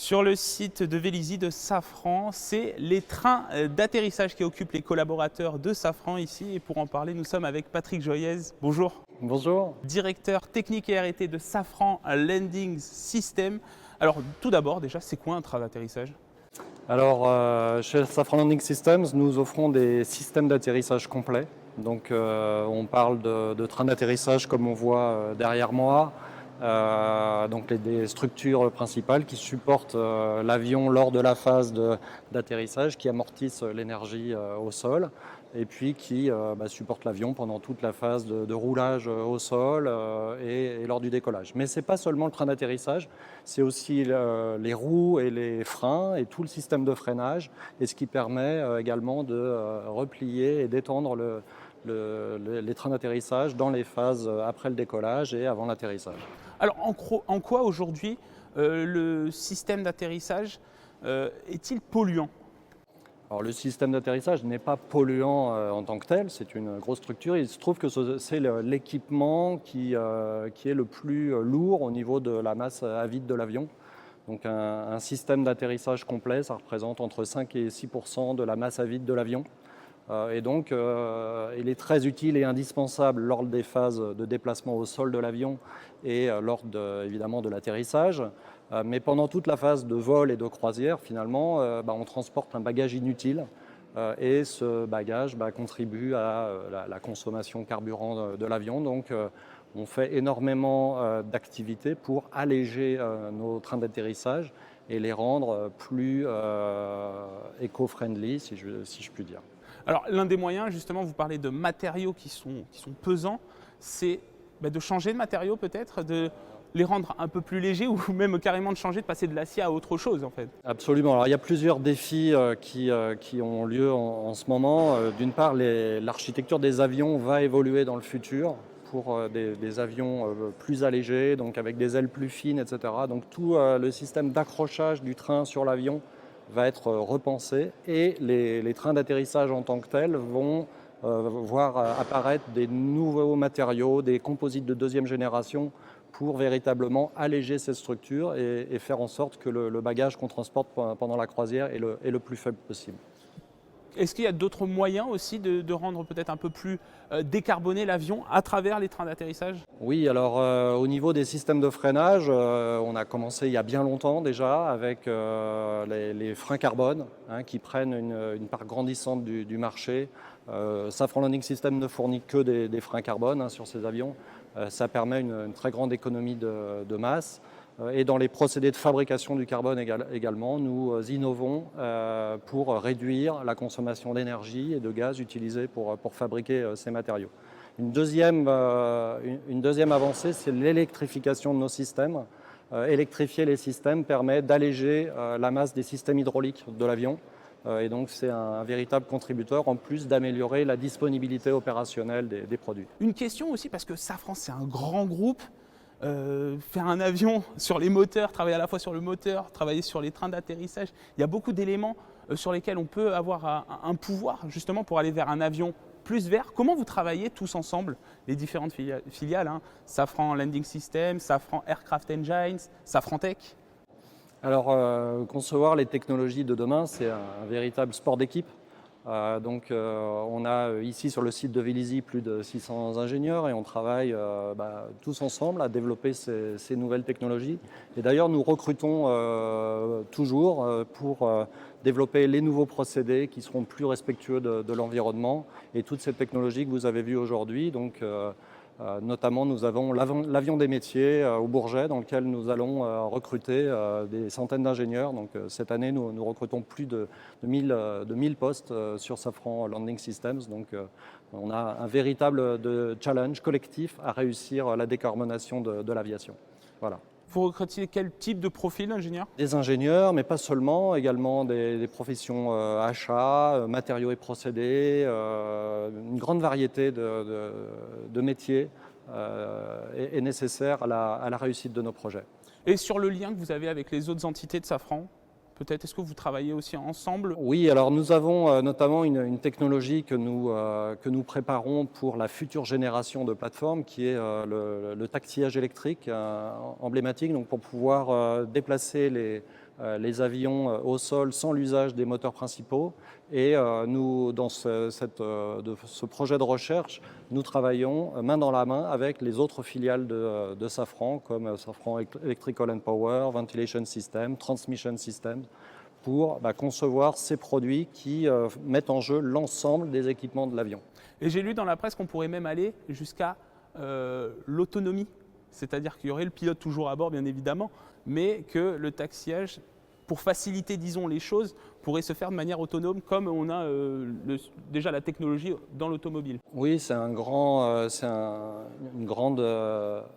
Sur le site de Vélizy de Safran, c'est les trains d'atterrissage qui occupent les collaborateurs de Safran ici. Et pour en parler, nous sommes avec Patrick Joyez. Bonjour. Bonjour. Directeur technique et R&D de Safran Landing System. Alors tout d'abord, déjà, c'est quoi un train d'atterrissage ? Alors, chez Safran Landing Systems, nous offrons des systèmes d'atterrissage complets. Donc, on parle de trains d'atterrissage comme on voit derrière moi. Donc, des structures principales qui supportent l'avion lors de la phase d'atterrissage, qui amortissent l'énergie au sol et puis qui supportent l'avion pendant toute la phase de roulage au sol et lors du décollage. Mais ce n'est pas seulement le train d'atterrissage, c'est aussi les roues et les freins et tout le système de freinage, et ce qui permet également de replier et d'étendre les trains d'atterrissage dans les phases après le décollage et avant l'atterrissage. Alors en quoi aujourd'hui le système d'atterrissage est-il polluant ? Alors, le système d'atterrissage n'est pas polluant en tant que tel, c'est une grosse structure. Il se trouve que c'est l'équipement qui est le plus lourd au niveau de la masse à vide de l'avion. Donc un système d'atterrissage complet, ça représente entre 5 et 6% de la masse à vide de l'avion. Et donc il est très utile et indispensable lors des phases de déplacement au sol de l'avion et lors évidemment de l'atterrissage. Mais pendant toute la phase de vol et de croisière, finalement, on transporte un bagage inutile et ce bagage contribue à la consommation carburant de l'avion. Donc on fait énormément d'activités pour alléger nos trains d'atterrissage et les rendre plus éco-friendly, si je puis dire. Alors l'un des moyens, justement, vous parlez de matériaux qui sont pesants, c'est de changer de matériaux peut-être, de les rendre un peu plus légers ou même carrément de changer, de passer de l'acier à autre chose en fait. Absolument. Alors, il y a plusieurs défis qui ont lieu en ce moment. D'une part, l'architecture des avions va évoluer dans le futur pour des avions plus allégés, donc avec des ailes plus fines, etc. Donc tout le système d'accrochage du train sur l'avion va être repensé et les trains d'atterrissage en tant que tels vont voir apparaître des nouveaux matériaux, des composites de deuxième génération pour véritablement alléger cette structure et faire en sorte que le bagage qu'on transporte pendant la croisière est le plus faible possible. Est-ce qu'il y a d'autres moyens aussi de rendre peut-être un peu plus décarboné l'avion à travers les trains d'atterrissage ? Oui, alors au niveau des systèmes de freinage, on a commencé il y a bien longtemps déjà avec les freins carbone qui prennent une part grandissante du marché. Safran Landing System ne fournit que des freins carbone sur ces avions. Ça permet une très grande économie de masse. Et dans les procédés de fabrication du carbone également, nous innovons pour réduire la consommation d'énergie et de gaz utilisés pour fabriquer ces matériaux. Une deuxième avancée, c'est l'électrification de nos systèmes. Électrifier les systèmes permet d'alléger la masse des systèmes hydrauliques de l'avion. Et donc c'est un véritable contributeur en plus d'améliorer la disponibilité opérationnelle des produits. Une question aussi, parce que Safran c'est un grand groupe, faire un avion sur les moteurs, travailler à la fois sur le moteur, travailler sur les trains d'atterrissage, il y a beaucoup d'éléments sur lesquels on peut avoir un pouvoir justement pour aller vers un avion plus vert. Comment vous travaillez tous ensemble, les différentes filiales, Safran Landing System, Safran Aircraft Engines, Safran Tech ? Alors, concevoir les technologies de demain, c'est un véritable sport d'équipe. On a ici sur le site de Vélizy plus de 600 ingénieurs et on travaille tous ensemble à développer ces nouvelles technologies. Et d'ailleurs, nous recrutons toujours pour développer les nouveaux procédés qui seront plus respectueux de l'environnement et toutes ces technologies que vous avez vues aujourd'hui. Donc, notamment, nous avons l'avion des métiers au Bourget dans lequel nous allons recruter des centaines d'ingénieurs. Donc, cette année, nous recrutons plus de 1000 postes sur Safran Landing Systems. Donc, on a un véritable challenge collectif à réussir la décarbonation de l'aviation. Voilà. Vous recrutez quel type de profil d'ingénieur ? Des ingénieurs, mais pas seulement, également des professions achats, matériaux et procédés, une grande variété de métiers est nécessaire à la réussite de nos projets. Et sur le lien que vous avez avec les autres entités de Safran, peut-être est-ce que vous travaillez aussi ensemble ? Oui, alors nous avons notamment une technologie que nous préparons pour la future génération de plateformes qui est le tactillage électrique emblématique, donc pour pouvoir déplacer les avions au sol sans l'usage des moteurs principaux. Et nous, dans ce projet de recherche, nous travaillons main dans la main avec les autres filiales de Safran, comme Safran Electrical and Power, Ventilation System, Transmission Systems, pour concevoir ces produits qui mettent en jeu l'ensemble des équipements de l'avion. Et j'ai lu dans la presse qu'on pourrait même aller jusqu'à l'autonomie, c'est-à-dire qu'il y aurait le pilote toujours à bord, bien évidemment, mais que le taxiage, pour faciliter, disons, les choses, pourrait se faire de manière autonome, comme on a déjà la technologie dans l'automobile. Oui, c'est une grande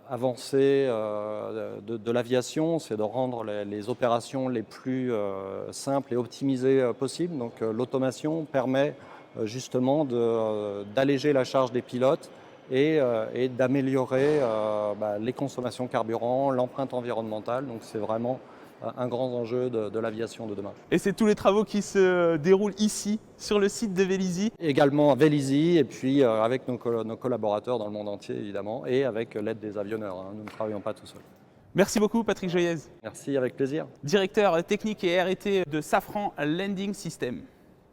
avancée de l'aviation, c'est de rendre les opérations les plus simples et optimisées possibles. Donc l'automation permet justement d'alléger la charge des pilotes et d'améliorer les consommations carburant, l'empreinte environnementale. Donc c'est vraiment un grand enjeu de l'aviation de demain. Et c'est tous les travaux qui se déroulent ici, sur le site de Vélizy. Également à Vélizy, et puis avec nos collaborateurs dans le monde entier, évidemment, et avec l'aide des avionneurs. Nous ne travaillons pas tout seuls. Merci beaucoup, Patrick Joyez. Merci, avec plaisir. Directeur technique et R&T de Safran Landing System.